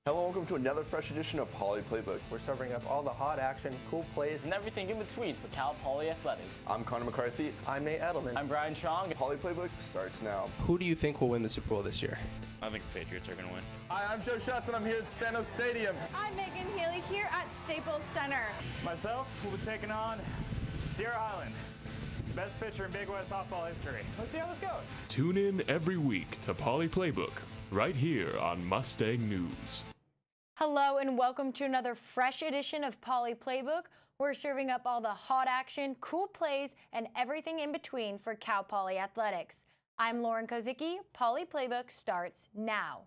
Hello, welcome to another fresh edition of Poly Playbook. We're serving up all the hot action, cool plays, and everything in between for Cal Poly Athletics. I'm Connor McCarthy. I'm Nate Edelman. I'm Brian Chong. Poly Playbook starts now. Who do you think will win the Super Bowl this year? I think the Patriots are going to win. Hi, I'm Joe Schatz, and I'm here at Spanos Stadium. I'm Megan Healy here at Staples Center. Myself will be taking on Sierra Highland, best pitcher in Big West softball history. Let's see how this goes. Tune in every week to Poly Playbook, right here on Mustang News. Hello and welcome to another fresh edition of Poly Playbook. We're serving up all the hot action, cool plays, and everything in between for Cal Poly Athletics. I'm Lauren Kozicki. Poly Playbook starts now.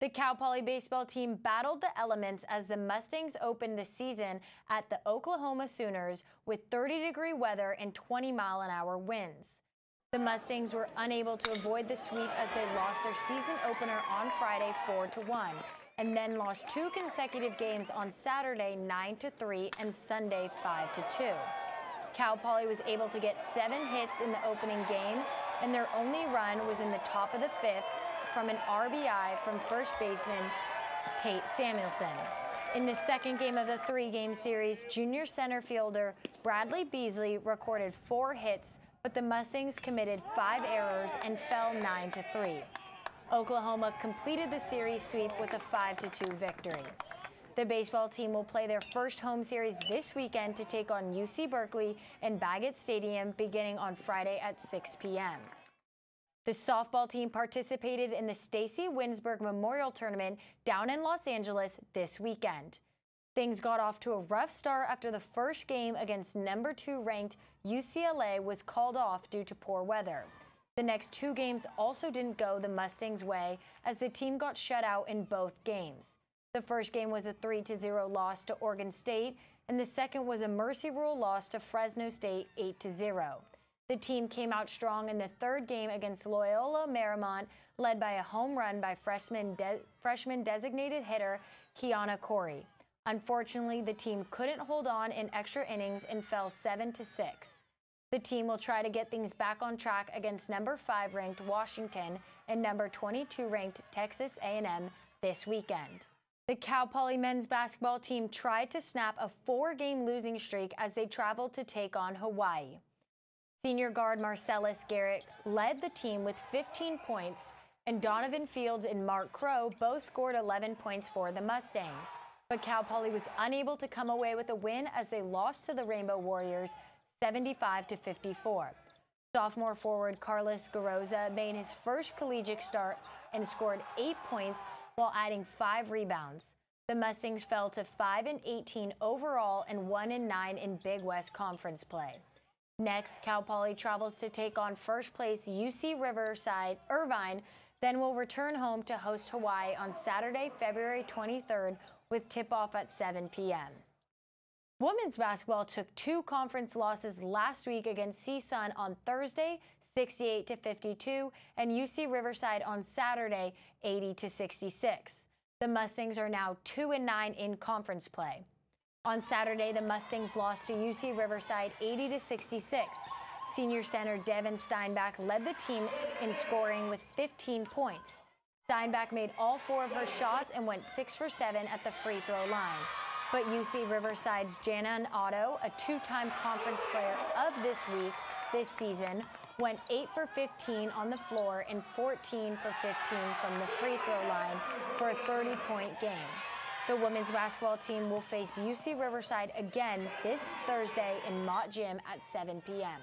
The Cal Poly baseball team battled the elements as the Mustangs opened the season at the Oklahoma Sooners with 30-degree weather and 20-mile-an-hour winds. The Mustangs were unable to avoid the sweep as they lost their season opener on Friday 4-1. And then lost 2 consecutive games on Saturday 9-3 and Sunday 5-2. Cal Poly was able to get 7 hits in the opening game, and their only run was in the top of the 5th from an RBI from first baseman Tate Samuelson. In the second game of the 3-game series, junior center fielder Bradley Beasley recorded 4 hits, but the Mustangs committed 5 errors and fell 9-3. Oklahoma completed the series sweep with a 5-2 victory. The baseball team will play their first home series this weekend to take on UC Berkeley in Baggett Stadium beginning on Friday at 6 p.m. The softball team participated in the Stacy Winsberg Memorial Tournament down in Los Angeles this weekend. Things got off to a rough start after the first game against number 2 ranked UCLA was called off due to poor weather. The next 2 games also didn't go the Mustangs' way as the team got shut out in both games. The first game was a 3-0 loss to Oregon State, and the second was a mercy rule loss to Fresno State 8-0. The team came out strong in the third game against Loyola Marymount, led by a home run by freshman designated hitter Kiana Corey. Unfortunately, the team couldn't hold on in extra innings and fell 7-6. The team will try to get things back on track against number 5 ranked Washington and number 22 ranked Texas A&M this weekend. The Cal Poly men's basketball team tried to snap a 4-game losing streak as they traveled to take on Hawaii. Senior guard Marcellus Garrett led the team with 15 points, and Donovan Fields and Mark Crow both scored 11 points for the Mustangs. But Cal Poly was unable to come away with a win as they lost to the Rainbow Warriors 75-54. Sophomore forward Carlos Garoza made his first collegiate start and scored 8 points while adding 5 rebounds. The Mustangs fell to 5-18 overall and 1-9 in Big West Conference play. Next, Cal Poly travels to take on first place UC Irvine, then will return home to host Hawaii on Saturday, February 23rd with tip-off at 7 p.m. Women's basketball took 2 conference losses last week against CSUN on Thursday, 68-52, and UC Riverside on Saturday, 80-66. The Mustangs are now 2-9 in conference play. On Saturday, the Mustangs lost to UC Riverside 80-66. Senior center Devin Steinbach led the team in scoring with 15 points. Steinbach made all 4 of her shots and went 6 for 7 at the free throw line. But UC Riverside's Janan Otto, a 2-time conference player of this season, went 8 for 15 on the floor and 14 for 15 from the free throw line for a 30-point game. The women's basketball team will face UC Riverside again this Thursday in Mott Gym at 7 p.m.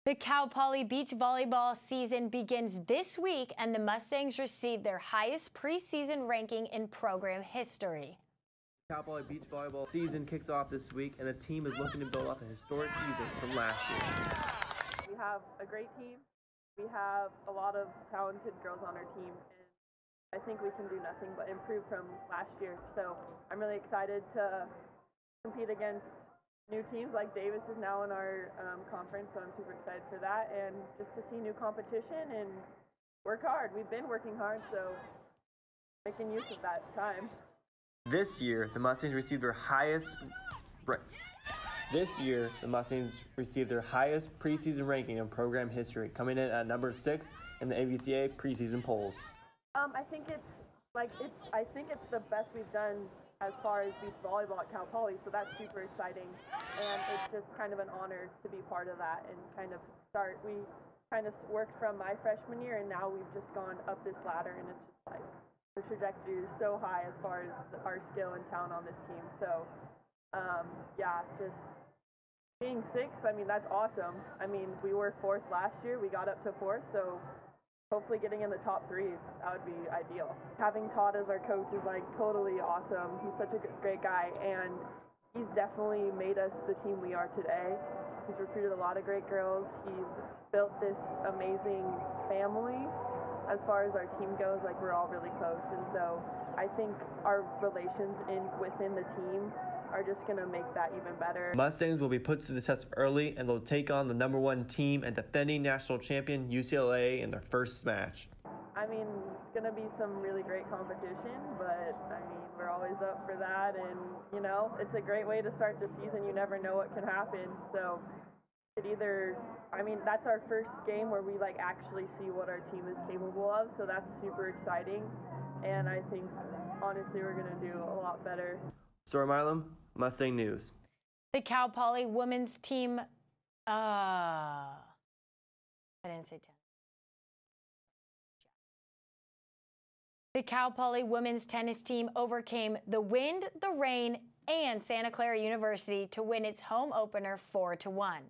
The Cal Poly beach volleyball season begins this week, and the Mustangs received their highest preseason ranking in program history. Cal Poly beach volleyball season kicks off this week, and the team is looking to build off a historic season from last year. We have a great team. We have a lot of talented girls on our team, and I think we can do nothing but improve from last year. So I'm really excited to compete against new teams, like Davis is now in our conference, so I'm super excited for that, and just to see new competition and work hard. We've been working hard, so making use of that time. This year, the Mustangs received their highest preseason ranking in program history, coming in at number 6 in the AVCA preseason polls. I think it's Like, I think it's the best we've done as far as beach volleyball at Cal Poly, so that's super exciting. And it's just kind of an honor to be part of that and kind of start. We kind of worked from my freshman year, and now we've just gone up this ladder, and it's just like the trajectory is so high as far as our skill and talent on this team. So, yeah, just being sixth, I mean, that's awesome. I mean, we were fourth last year. We got up to fourth, so hopefully getting in the top 3, that would be ideal. Having Todd as our coach is like totally awesome. He's such a great guy, and he's definitely made us the team we are today. He's recruited a lot of great girls. He's built this amazing family. As far as our team goes, like, we're all really close, and so I think our relations within the team are just going to make that even better. Mustangs will be put to the test early, and they'll take on the #1 team and defending national champion UCLA in their first match. I mean, it's going to be some really great competition, but I mean, we're always up for that, and you know, it's a great way to start the season. You never know what can happen, so it either, I mean, that's our first game where we like actually see what our team is capable of, so that's super exciting, and I think honestly we're going to do a lot better. Storm Island, Mustang News. The Cal Poly women's team, I didn't say 10. The Cal Poly women's tennis team overcame the wind, the rain, and Santa Clara University to win its home opener 4-1.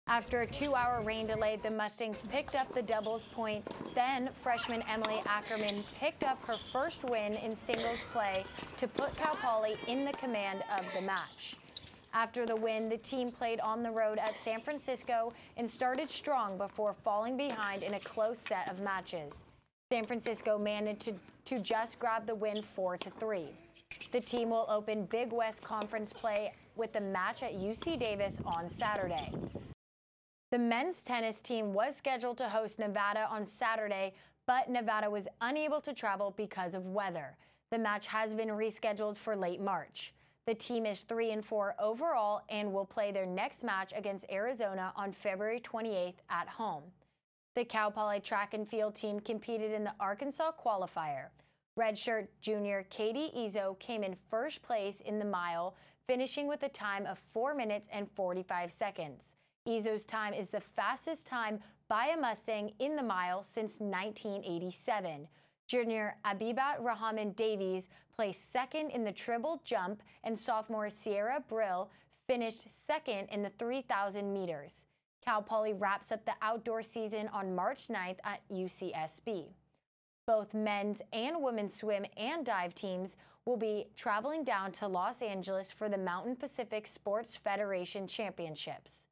After a 2-hour rain delay, the Mustangs picked up the doubles point. Then freshman Emily Ackerman picked up her first win in singles play to put Cal Poly in the command of the match. After the win, the team played on the road at San Francisco and started strong before falling behind in a close set of matches. San Francisco managed to just grab the win 4-3. The team will open Big West Conference play with the match at UC Davis on Saturday. The men's tennis team was scheduled to host Nevada on Saturday, but Nevada was unable to travel because of weather. The match has been rescheduled for late March. The team is 3-4 overall and will play their next match against Arizona on February 28th at home. The Cal Poly track and field team competed in the Arkansas qualifier. Redshirt junior Katie Izzo came in first place in the mile, finishing with a time of 4 minutes and 45 seconds. Izzo's time is the fastest time by a Mustang in the mile since 1987. Junior Abibat Rahman Davies placed second in the triple jump, and sophomore Sierra Brill finished second in the 3,000 meters. Cal Poly wraps up the outdoor season on March 9th at UCSB. Both men's and women's swim and dive teams will be traveling down to Los Angeles for the Mountain Pacific Sports Federation Championships.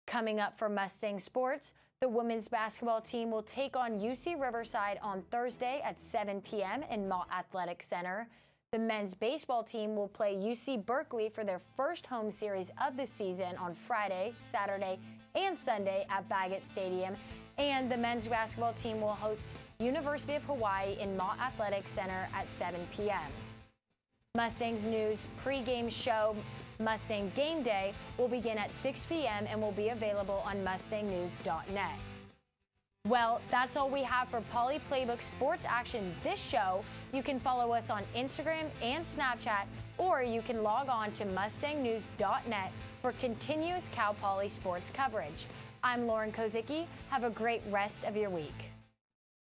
Coming up for Mustang Sports, the women's basketball team will take on UC Riverside on Thursday at 7 p.m. in Mott Athletic Center. The men's baseball team will play UC Berkeley for their first home series of the season on Friday, Saturday, and Sunday at Baggett Stadium. And the men's basketball team will host University of Hawaii in Mott Athletic Center at 7 p.m. Mustangs News pregame show Mustang Game Day will begin at 6 p.m. and will be available on mustangnews.net. Well, that's all we have for Poly Playbook Sports Action this show. You can follow us on Instagram and Snapchat, or you can log on to mustangnews.net for continuous Cal Poly sports coverage. I'm Lauren Kozicki. Have a great rest of your week.